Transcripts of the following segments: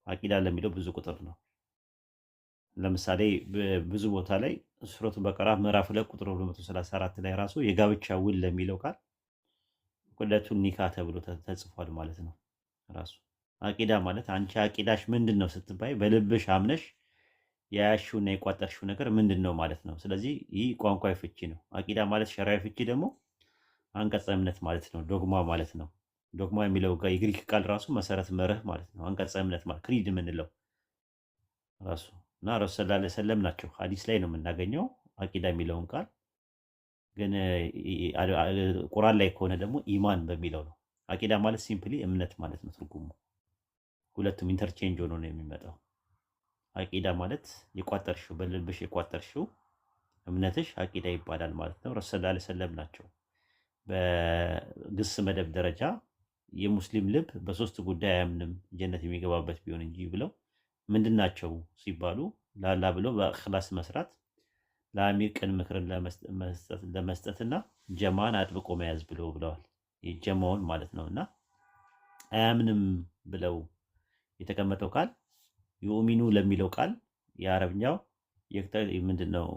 አቂዳ ለሚለው ብዙ ቁጥር ነው። ለምሳሌ ብዙ ቦታ ላይ ሱረቱ በቀራ ምዕራፍ 2 ቁጥር 234 ላይ ራሱ የጋብቻ ውል ለሚለው ቃል ቁለቱን ኒካ ተብሎ ተጽፏል ማለት ነው። ራሱ አቂዳ ማለት አንቺ አቂዳሽ ምንድን ነው ስትባይ በልብሽ አምነሽ የያዝሽውና የቋጠርሽው ነገር ምንድን ነው ማለት ነው። ስለዚህ ይህ ቋንቋዊ ፍቺ ነው። አቂዳ ማለት ሸሪዓዊ ፍቺ ደግሞ አንቀጸ እምነት ማለት ነው። ዶግማ ማለት ነው። ዶግማ የሚለው የግሪክ ቃል ራሱ መሰረት፣ መርህ ማለት ነው። አንቀጸ እምነት ማለት ክሪድ የምንለው ራሱ እና ረሱል ሰለላሁ ዐለይሂ ወሰለም ናቸው። ሐዲስ ላይ ነው የምናገኘው አቂዳ የሚለውን ቃል ግን ቁርአን ላይ ከሆነ ደግሞ ኢማን በሚለው ነው። አቂዳ ማለት ሲምፕሊ እምነት ማለት ነው ትርጉሙ። ሁለቱም ኢንተርቼንጅ ሆኖ ነው የሚመጣው። አቂዳ ማለት የቋጠርሽው በልብሽ የቋጠርሽው እምነትሽ አቂዳ ይባላል ማለት ነው። ረሱል ሰለላሁ ዐለይሂ ወሰለም ናቸው በግስ መደብ ደረጃ የሙስሊም ልብ በሶስት ጉዳይ አያምንም ጀነት የሚገባበት ቢሆን እንጂ ብለው ምንድናቸው ሲባሉ ለአላህ ብሎ በእኽላስ መስራት፣ ለአሚር ቅን ምክርን ለመስጠትና ጀማን አጥብቆ መያዝ ብለዋል። ጀማውን ማለት ነውና አያምንም ብለው የተቀመጠው ቃል ዩእሚኑ ለሚለው ቃል የአረብኛው ምንድነው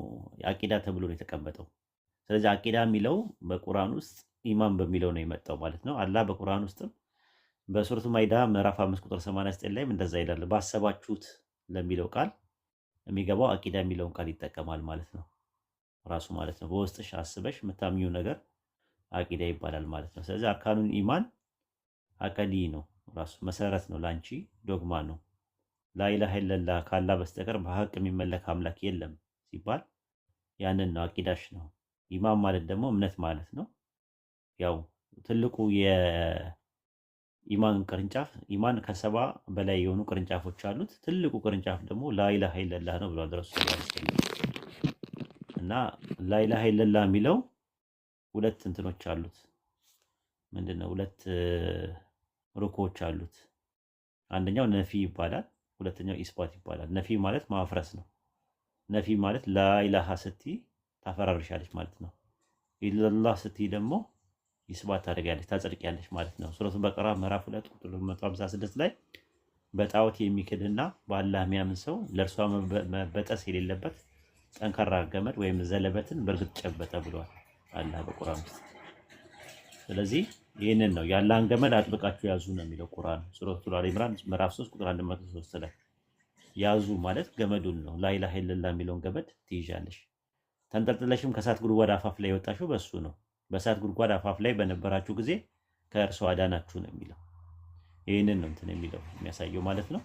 አቂዳ ተብሎ ነው የተቀመጠው። ስለዚህ አቂዳ የሚለው በቁርአን ውስጥ ኢማን በሚለው ነው የመጣው ማለት ነው። አላህ በቁርአን ውስጥም በሱረቱ ማይዳ ምዕራፍ 5 ቁጥር 89 ላይም እንደዛ ይላል። ባሰባችሁት ለሚለው ቃል የሚገባው አቂዳ የሚለውን ቃል ይጠቀማል ማለት ነው ራሱ ማለት ነው። በውስጥሽ አስበሽ የምታምኚው ነገር አቂዳ ይባላል ማለት ነው። ስለዚህ አርካኑን ኢማን አቀዲ ነው ራሱ መሰረት ነው፣ ላንቺ ዶግማ ነው። ላኢላሃ ኢለላህ ካላህ በስተቀር በሀቅ የሚመለክ አምላክ የለም ሲባል ያንን ነው አቂዳሽ ነው። ኢማን ማለት ደግሞ እምነት ማለት ነው። ያው ትልቁ የኢማን ቅርንጫፍ ኢማን ከሰባ በላይ የሆኑ ቅርንጫፎች አሉት። ትልቁ ቅርንጫፍ ደግሞ ላኢላሃ ኢለላህ ነው ብሏል ረሱል ሰለላሁ ዐለይሂ ወሰለም። እና ላኢላሃ ኢለላህ የሚለው ሁለት እንትኖች አሉት። ምንድነው? ሁለት ሩኮች አሉት። አንደኛው ነፊ ይባላል፣ ሁለተኛው ኢስባት ይባላል። ነፊ ማለት ማፍረስ ነው። ነፊ ማለት ላኢላሃ ስትይ ታፈራርሻለች ማለት ነው። ኢለላህ ስትይ ደግሞ ኢስባት ታደርጊያለሽ፣ ታጸድቂያለሽ ማለት ነው። ሱረቱ በቀራ ምዕራፍ 2 ቁጥር 156 ላይ በጣዖት የሚክድና በአላህ የሚያምን ሰው ለእርሷ መበጠስ የሌለበት ጠንካራ ገመድ ወይም ዘለበትን በእርግጥ ጨበጠ ብሏል አላህ በቁርአን ውስጥ። ስለዚህ ይህንን ነው የአላህን ገመድ አጥብቃችሁ ያዙ ነው የሚለው ቁርአን ሱረቱል አሊ ኢምራን ምዕራፍ 3 ቁጥር 103 ላይ ያዙ ማለት ገመዱን ነው። ላኢላሃ ኢለላህ የሚለውን ገመድ ትይዣለሽ። ተንጠልጥለሽም ከእሳት ጉድጓድ አፋፍ ላይ የወጣሽው በሱ ነው። በእሳት ጉድጓድ አፋፍ ላይ በነበራችሁ ጊዜ ከእርሱ አዳናችሁ ነው የሚለው። ይህንን ነው እንትን የሚለው የሚያሳየው ማለት ነው።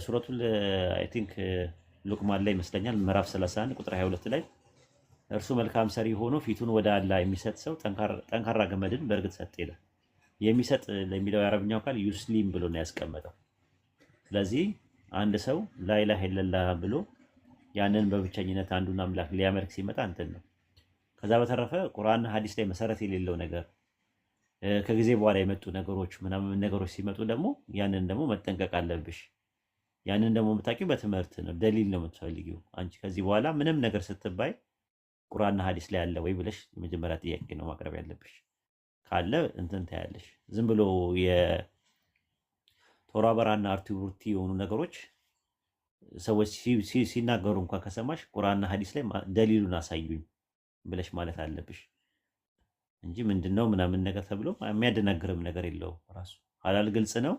ሱረቱል አይ ቲንክ ሉቅማን ላይ ይመስለኛል ምዕራፍ 31 ቁጥር 22 ላይ እርሱ መልካም ሰሪ ሆኖ ፊቱን ወደ አላህ የሚሰጥ ሰው ጠንካራ ገመድን በእርግጥ ሰጥ ይላል። የሚሰጥ ለሚለው የአረብኛው ቃል ዩስሊም ብሎ ነው ያስቀመጠው። ስለዚህ አንድ ሰው ላኢላሃ ኢለላህ ብሎ ያንን በብቸኝነት አንዱን አምላክ ሊያመልክ ሲመጣ እንትን ነው። ከዛ በተረፈ ቁርአንና ሐዲስ ላይ መሰረት የሌለው ነገር ከጊዜ በኋላ የመጡ ነገሮች ምናምን ነገሮች ሲመጡ ደግሞ ያንን ደግሞ መጠንቀቅ አለብሽ። ያንን ደግሞ የምታውቂው በትምህርት ነው፣ ደሊል ነው የምትፈልጊው። አንቺ ከዚህ በኋላ ምንም ነገር ስትባይ ቁርአንና ሐዲስ ላይ አለ ወይ ብለሽ የመጀመሪያ ጥያቄ ነው ማቅረብ ያለብሽ። ካለ እንትን ታያለሽ። ዝም ብሎ የቶራ በራና አርቲቡርቲ የሆኑ ነገሮች ሰዎች ሲናገሩ እንኳን ከሰማሽ ቁርአንና ሐዲስ ላይ ደሊሉን አሳዩኝ ብለሽ ማለት አለብሽ እንጂ ምንድነው ምናምን ነገር ተብሎ የሚያደናግርም ነገር የለውም። ራሱ ሐላል ግልጽ ነው፣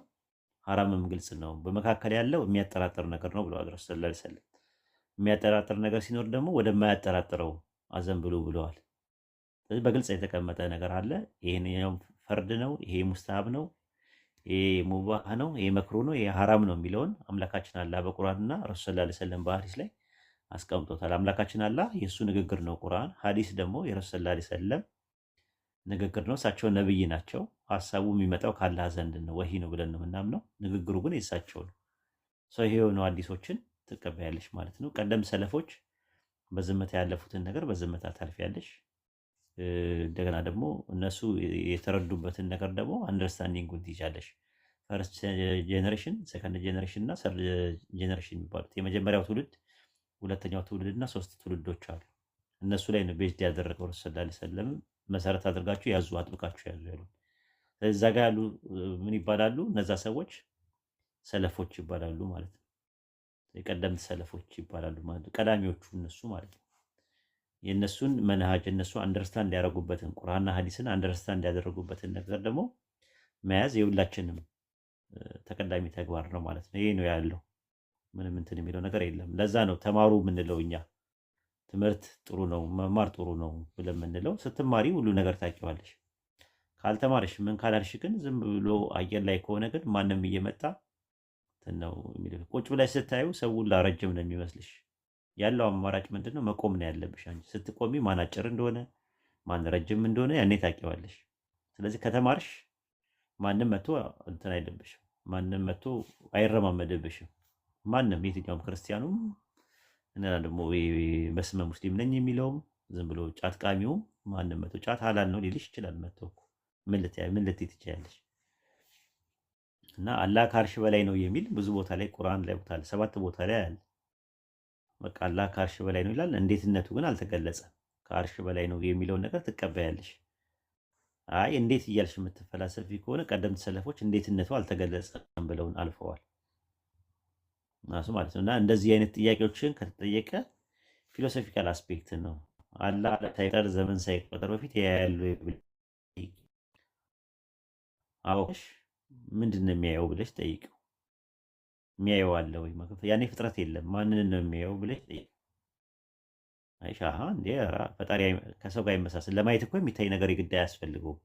ሐራምም ግልጽ ነው። በመካከል ያለው የሚያጠራጥር ነገር ነው ብለዋል ረሱል ሰለላሁ ዐለይሂ ወሰለም። የሚያጠራጥር ነገር ሲኖር ደግሞ ወደማያጠራጥረው አዘንብሉ ብለዋል። ስለዚህ በግልጽ የተቀመጠ ነገር አለ። ይሄኛው ፈርድ ነው፣ ይሄ ሙስተሃብ ነው፣ ይሄ ሙባህ ነው፣ ይሄ መክሩ ነው፣ ይሄ ሐራም ነው የሚለውን አምላካችን አላህ በቁርአንና ረሱል ሰለላሁ ዐለይሂ ወሰለም በሐዲስ ላይ አስቀምጦታል። አምላካችን አላህ የእሱ ንግግር ነው ቁርአን፣ ሐዲስ ደግሞ የረሱል ሰለላሁ ዐለይሂ ወሰለም ንግግር ነው። እሳቸው ነብይ ናቸው። ሐሳቡ የሚመጣው ካላህ ዘንድ ነው፣ ወሂ ነው ብለን ነው የምናምነው። ንግግሩ ግን የእሳቸው ነው። ሰው ይሄ የሆኑ ሐዲሶችን ትቀበያለሽ ማለት ነው። ቀደም ሰለፎች በዝምታ ያለፉትን ነገር በዝምታ ታልፊያለሽ። እንደገና ደግሞ እነሱ የተረዱበትን ነገር ደግሞ አንደርስታንዲንጉን ትይዣለሽ። ፈርስት ጄኔሬሽን፣ ሰከንድ ጄኔሬሽን እና ሰርድ ጄኔሬሽን የሚባሉት የመጀመሪያው ትውልድ፣ ሁለተኛው ትውልድ እና ሶስት ትውልዶች አሉ። እነሱ ላይ ነው ቤዝድ ያደረገው ረሱል ሰለላሁ ዐለይሂ ወሰለም መሰረት አድርጋችሁ ያዙ፣ አጥብቃችሁ ያዙ ያሉ። እዛ ጋር ያሉ ምን ይባላሉ እነዛ ሰዎች? ሰለፎች ይባላሉ ማለት ነው። የቀደምት ሰለፎች ይባላሉ ማለት ነው። ቀዳሚዎቹ እነሱ ማለት ነው። የእነሱን መንሃጅ እነሱ አንደርስታንድ ያደረጉበትን ቁርአንና ሐዲስን አንደርስታንድ ያደረጉበትን ነገር ደግሞ መያዝ የሁላችንም ተቀዳሚ ተግባር ነው ማለት ነው። ይሄ ነው ያለው። ምንም እንትን የሚለው ነገር የለም። ለዛ ነው ተማሩ የምንለው እኛ። ትምህርት ጥሩ ነው፣ መማር ጥሩ ነው ብለን የምንለው ስትማሪ ሁሉ ነገር ታውቂዋለሽ። ካልተማርሽ ምን ካላልሽ ግን ዝም ብሎ አየር ላይ ከሆነ ግን ማንም እየመጣ ነው የሚልህ። ቁጭ ብላይ ስታዩ ሰው ሁላ ረጅም ነው የሚመስልሽ። ያለው አማራጭ ምንድን ነው? መቆም ነው ያለብሽ። አንቺ ስትቆሚ ማን አጭር እንደሆነ ማን ረጅም እንደሆነ ያኔ ታውቂዋለሽ። ስለዚህ ከተማርሽ ማንም መጥቶ እንትን አይደብሽም። ማንም መጥቶ አይረማመድብሽም። ማንም የትኛውም ክርስቲያኑም እና ደግሞ በስመ ሙስሊም ነኝ የሚለውም ዝም ብሎ ጫት ቃሚውም ማንም መጥቶ ጫት ሀላል ነው ሊልሽ ይችላል። መጥቶ እኮ ምን ልትይ ትችያለሽ? እና አላህ ከአርሽ በላይ ነው የሚል ብዙ ቦታ ላይ ቁርአን ላይ ቦታ አለ። 7 ቦታ ላይ አለ። በቃ አላህ ከአርሽ በላይ ነው ይላል። እንዴትነቱ ግን አልተገለጸም። ከአርሽ በላይ ነው የሚለውን ነገር ትቀበያለሽ። አይ እንዴት እያልሽ የምትፈላሰፊ ከሆነ ቀደምት ሰለፎች እንዴትነቱ አልተገለጸም ብለውን አልፈዋል ናሱ ማለት ነው። እና እንደዚህ አይነት ጥያቄዎችን ከተጠየቀ ፊሎሶፊካል አስፔክት ነው። አላህ ሳይቀር ዘመን ሳይቆጠር በፊት ያያሉ አውቅሽ ምንድን ነው የሚያየው ብለሽ ጠይቀው። የሚያየው አለ ወይ? ያኔ ፍጥረት የለም ማንን ነው የሚያየው ብለሽ ጠይቀው። አይሻ እንዴ ፈጣሪ ከሰው ጋር ይመሳሰል ለማየት እኮ የሚታይ ነገር የግድ አያስፈልገውም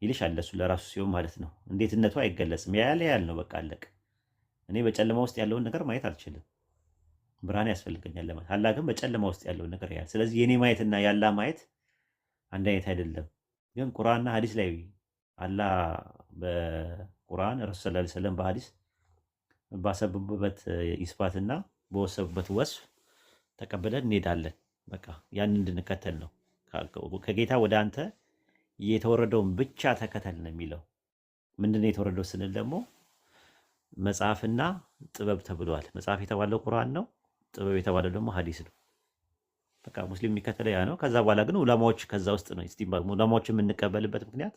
ይልሻል። እሱ ለራሱ ሲሆን ማለት ነው። እንዴትነቱ አይገለጽም። ያያል ነው በቃ አለቀ። እኔ በጨለማ ውስጥ ያለውን ነገር ማየት አልችልም። ብርሃን ያስፈልገኛል ለማለት። አላህ ግን በጨለማ ውስጥ ያለውን ነገር ያያል። ስለዚህ የኔ ማየትና የአላህ ማየት አንድ አይነት አይደለም። ግን ቁርአንና ሐዲስ ላይ አላህ በቁርአን ረሱል ሰለላሁ ዐለይሂ ወሰለም በሐዲስ ባሰበቡበት ኢስባትና በወሰቡበት ወስፍ ተቀብለን እንሄዳለን። በቃ ያንን እንድንከተል ነው። ከጌታ ወደ አንተ የተወረደውን ብቻ ተከተል ነው የሚለው። ምንድነው የተወረደው ስንል ደግሞ መጽሐፍና ጥበብ ተብሏል። መጽሐፍ የተባለው ቁርአን ነው። ጥበብ የተባለው ደግሞ ሐዲስ ነው። በቃ ሙስሊም የሚከተለው ያ ነው። ከዛ በኋላ ግን ዑለማዎች ከዛ ውስጥ ነው ኢስቲንባጥ። ዑለማዎች የምንቀበልበት ምክንያት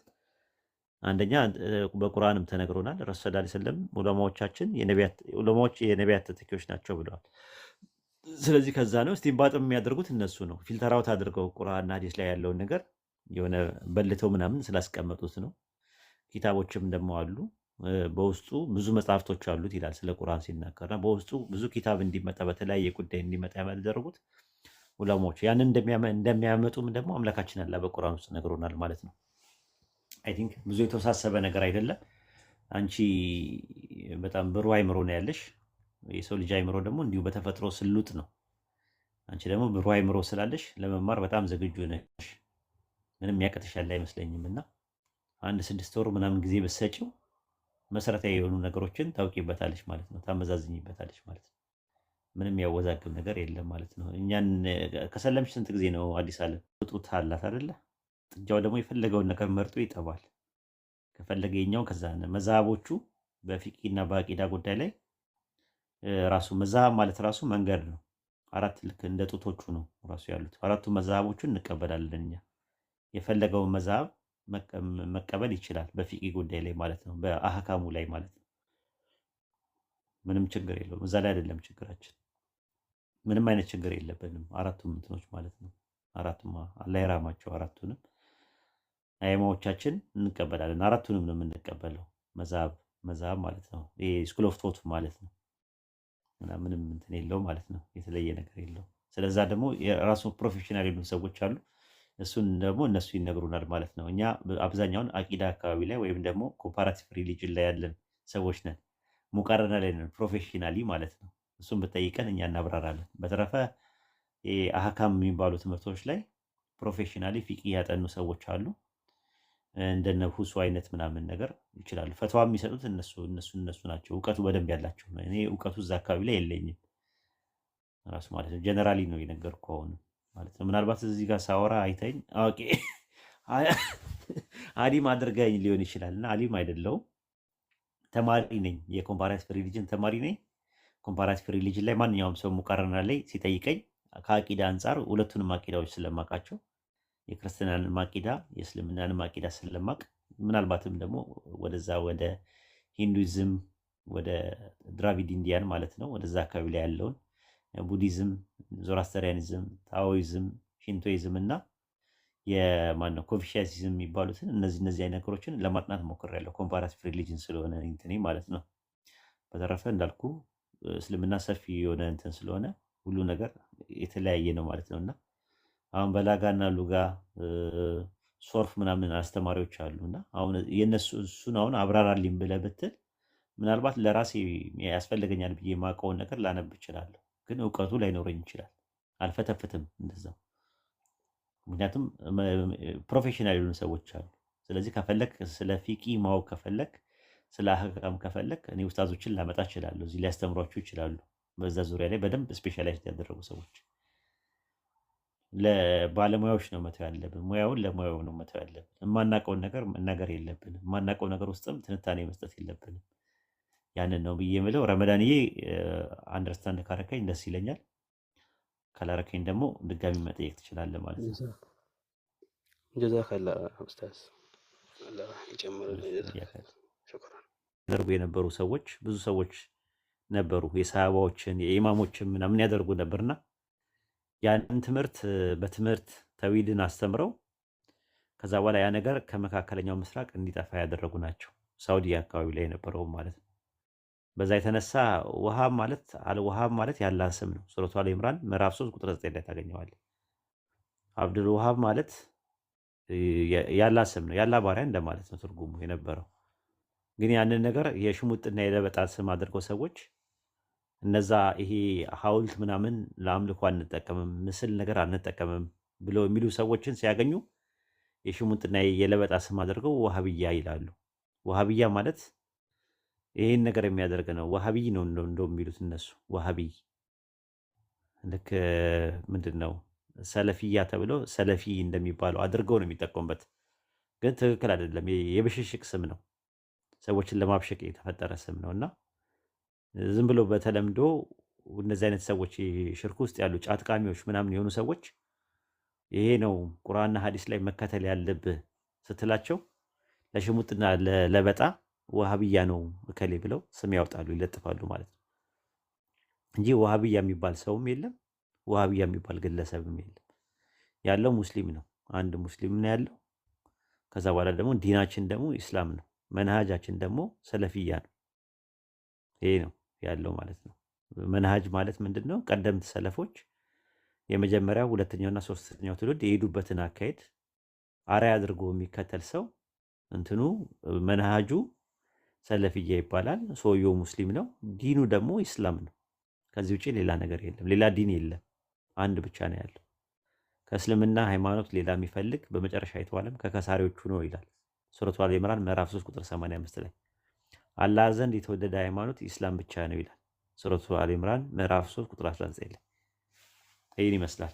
አንደኛ በቁርአንም ተነግሮናል። ረሱል ሰለላሁ ዐለይሂ ወሰለም ዑለማዎች የነቢያት ተተኪዎች ናቸው ብለዋል። ስለዚህ ከዛ ነው ኢስቲንባጥ የሚያደርጉት እነሱ ነው። ፊልተር አውት አድርገው ቁርአንና ሐዲስ ላይ ያለውን ነገር የሆነ በልተው ምናምን ስላስቀመጡት ነው። ኪታቦችም ደግሞ አሉ በውስጡ ብዙ መጽሐፍቶች አሉት ይላል ስለ ቁርአን ሲናገርና በውስጡ ብዙ ኪታብ እንዲመጣ በተለያየ ጉዳይ እንዲመጣ ያደረጉት ዑለማዎች ያንን እንደሚያመጡም ደግሞ አምላካችን አላህ በቁርአን ውስጥ ነግሮናል ማለት ነው። አይ ቲንክ ብዙ የተወሳሰበ ነገር አይደለም። አንቺ በጣም ብሩህ አይምሮ ነው ያለሽ። የሰው ልጅ አይምሮ ደግሞ እንዲሁ በተፈጥሮ ስሉጥ ነው። አንቺ ደግሞ ብሩህ አይምሮ ስላለሽ ለመማር በጣም ዝግጁ ነሽ። ምንም ያቅትሻል አይመስለኝም። እና 6 ወር ምናምን ጊዜ ብትሰጪው መሰረታዊ የሆኑ ነገሮችን ታውቂበታለሽ ማለት ነው። ታመዛዝኝበታለሽ ማለት ነው። ምንም ያወዛግብ ነገር የለም ማለት ነው። እኛን ከሰለምሽ ስንት ጊዜ ነው? አዲስ ዓለም ጡት አላት አይደለ? ጥጃው ደግሞ የፈለገውን ነገር መርጦ ይጠባል። ከፈለገ የኛው ከዛ መዛሃቦቹ በፊቂና በአቂዳ ጉዳይ ላይ ራሱ መዛሃብ ማለት ራሱ መንገድ ነው። 4 ልክ እንደ ጡቶቹ ነው ራሱ ያሉት። 4ቱ መዛሃቦቹን እንቀበላለን እኛ። የፈለገውን መዛሃብ መቀበል ይችላል በፊቂ ጉዳይ ላይ ማለት ነው። በአህካሙ ላይ ማለት ነው። ምንም ችግር የለውም። እዛ ላይ አይደለም ችግራችን። ምንም አይነት ችግር የለብንም። 4ቱም እንትኖች ማለት ነው። አራቱም አላህ ይራማቸው። 4ቱንም አይማዎቻችን እንቀበላለን። 4ቱንም ነው የምንቀበለው። መዛብ ማለት ነው። ይሄ ስኩል ኦፍ ቶት ማለት ነው። እና ምንም እንትን የለውም ማለት ነው። የተለየ ነገር የለውም። ስለዛ ደግሞ የራሱ ፕሮፌሽናል የሆኑ ሰዎች አሉ። እሱን ደግሞ እነሱ ይነግሩናል ማለት ነው። እኛ አብዛኛውን አቂዳ አካባቢ ላይ ወይም ደግሞ ኮምፓራቲቭ ሪሊጅን ላይ ያለን ሰዎች ነን። ሙቃረና ላይ ነን ፕሮፌሽናሊ ማለት ነው። እሱን ብጠይቀን እኛ እናብራራለን። በተረፈ አህካም የሚባሉ ትምህርቶች ላይ ፕሮፌሽናሊ ፊቂ ያጠኑ ሰዎች አሉ። እንደነ ሁሱ አይነት ምናምን ነገር ይችላሉ። ፈትዋ የሚሰጡት እነሱ ናቸው። እውቀቱ በደንብ ያላቸው ነው። እኔ እውቀቱ እዛ አካባቢ ላይ የለኝም ራሱ ማለት ነው። ጀነራሊ ነው የነገርኩህ አሁን ማለት ነው። ምናልባት እዚህ ጋር ሳወራ አይተኝ አዋቂ አሊም አድርገኝ ሊሆን ይችላል እና አሊም አይደለሁም። ተማሪ ነኝ። የኮምፓራቲቭ ሪሊጅን ተማሪ ነኝ። ኮምፓራቲቭ ሪሊጅን ላይ ማንኛውም ሰው ሙቃረና ላይ ሲጠይቀኝ ከአቂዳ አንጻር ሁለቱንም አቂዳዎች ስለማውቃቸው የክርስትናንም አቂዳ የእስልምናንም አቂዳ ስለማቅ ምናልባትም ደግሞ ወደዛ ወደ ሂንዱይዝም ወደ ድራቪድ ኢንዲያን ማለት ነው ወደዛ አካባቢ ላይ ያለውን ቡዲዝም፣ ዞራስተሪያኒዝም፣ ታኦይዝም፣ ሺንቶይዝም እና የማነው ኮንፊሽያሲዝም የሚባሉትን እነዚህ አይነት ነገሮችን ለማጥናት ሞክሬያለሁ። ኮምፓራቲቭ ሪሊጅን ስለሆነ እንትኔ ማለት ነው። በተረፈ እንዳልኩ እስልምና ሰፊ የሆነ እንትን ስለሆነ ሁሉ ነገር የተለያየ ነው ማለት ነው። እና አሁን በላጋ እና ሉጋ ሶርፍ ምናምን አስተማሪዎች አሉ እና አሁን የነሱ እሱን አሁን አብራራልኝ ብለህ ብትል ምናልባት ለራሴ ያስፈልገኛል ብዬ የማውቀውን ነገር ላነብ እችላለሁ፣ ግን እውቀቱ ላይኖረኝ ይችላል። አልፈተፍትም እንደዛው። ምክንያቱም ፕሮፌሽናል የሆኑ ሰዎች አሉ። ስለዚህ ከፈለክ ስለ ፊቂ ማወቅ ከፈለክ ስለ አህካም ከፈለክ እኔ ኡስታዞችን ላመጣ እችላለሁ፣ እዚህ ሊያስተምሯችሁ ይችላሉ። በዛ ዙሪያ ላይ በደንብ ስፔሻላይዝድ ያደረጉ ሰዎች። ለባለሙያዎች ነው መተው ያለብን፣ ሙያውን ለሙያው ነው መተው ያለብን። የማናውቀውን ነገር መናገር የለብንም፣ የማናውቀው ነገር ውስጥም ትንታኔ መስጠት የለብንም። ያንን ነው ብዬ የምለው። ረመዳንዬ አንደርስታንድ ካረከኝ ደስ ይለኛል፣ ካላረከኝ ደግሞ ድጋሚ መጠየቅ ትችላለህ ማለት ነው። ጀዛከላ ኡስታዝ፣ አላህ ይጨምርልኝ። ሹክራን። ያደርጉ የነበሩ ሰዎች ብዙ ሰዎች ነበሩ፣ የሰሃባዎችን የኢማሞችን ምናምን ያደርጉ ነበርና ያንን ትምህርት በትምህርት ተዊድን አስተምረው ከዛ በኋላ ያ ነገር ከመካከለኛው ምስራቅ እንዲጠፋ ያደረጉ ናቸው። ሳውዲ አካባቢ ላይ የነበረው ማለት ነው። በዛ የተነሳ ወሃብ ማለት አልወሃብ ማለት ያላህ ስም ነው። ሱረቱ አለ ኢምራን ምዕራፍ 3 ቁጥር 9 ላይ ታገኘዋለህ። አብዱል ወሃብ ማለት ያላህ ስም ነው፣ ያላህ ባሪያ እንደማለት ነው ትርጉሙ የነበረው። ግን ያንን ነገር የሽሙጥና የለበጣ ስም አድርገው ሰዎች እነዛ ይሄ ሐውልት ምናምን ለአምልኮ አንጠቀምም፣ ምስል ነገር አንጠቀምም ብለው የሚሉ ሰዎችን ሲያገኙ የሽሙጥና የለበጣ ስም አድርገው ወሃብያ ይላሉ። ወሃብያ ማለት ይሄን ነገር የሚያደርግ ነው። ወሃቢይ ነው እንደው የሚሉት እነሱ። ወሃቢይ ልክ ምንድን ነው ሰለፊያ ተብሎ ሰለፊ እንደሚባለው አድርገው ነው የሚጠቀሙበት። ግን ትክክል አይደለም። የብሽሽቅ ስም ነው፣ ሰዎችን ለማብሸቅ የተፈጠረ ስም ነው እና ዝም ብሎ በተለምዶ እነዚህ አይነት ሰዎች ሽርክ ውስጥ ያሉ ጫጥቃሚዎች ምናምን የሆኑ ሰዎች ይሄ ነው ቁርአንና ሐዲስ ላይ መከተል ያለብህ ስትላቸው ለሽሙጥና ለለበጣ ወሃብያ ነው እከሌ ብለው ስም ያወጣሉ፣ ይለጥፋሉ ማለት ነው እንጂ ወሃብያ የሚባል ሰውም የለም፣ ወሃብያ የሚባል ግለሰብም የለም። ያለው ሙስሊም ነው፣ አንድ ሙስሊም ነው ያለው። ከዛ በኋላ ደግሞ ዲናችን ደግሞ ኢስላም ነው፣ መንሃጃችን ደግሞ ሰለፊያ ነው። ይሄ ነው ያለው ማለት ነው። መንሃጅ ማለት ምንድን ነው? ቀደምት ሰለፎች የመጀመሪያው ሁለተኛውና ሶስተኛው ትውልድ የሄዱበትን አካሄድ አርአያ አድርጎ የሚከተል ሰው እንትኑ መንሃጁ ሰለፊያ ይባላል። ሰውየው ሙስሊም ነው፣ ዲኑ ደግሞ ኢስላም ነው። ከዚህ ውጭ ሌላ ነገር የለም፣ ሌላ ዲን የለም፣ አንድ ብቻ ነው ያለው። ከእስልምና ሃይማኖት ሌላ የሚፈልግ በመጨረሻ የተዋለም ከከሳሪዎቹ ነው ይላል ሱረቱ አለ ኢምራን ምዕራፍ 3 ቁጥር 85 ላይ። አላህ ዘንድ የተወደደ ሃይማኖት ኢስላም ብቻ ነው ይላል ሱረቱ አለ ኢምራን ምዕራፍ 3 ቁጥር 19 ላይ። ይህን ይመስላል።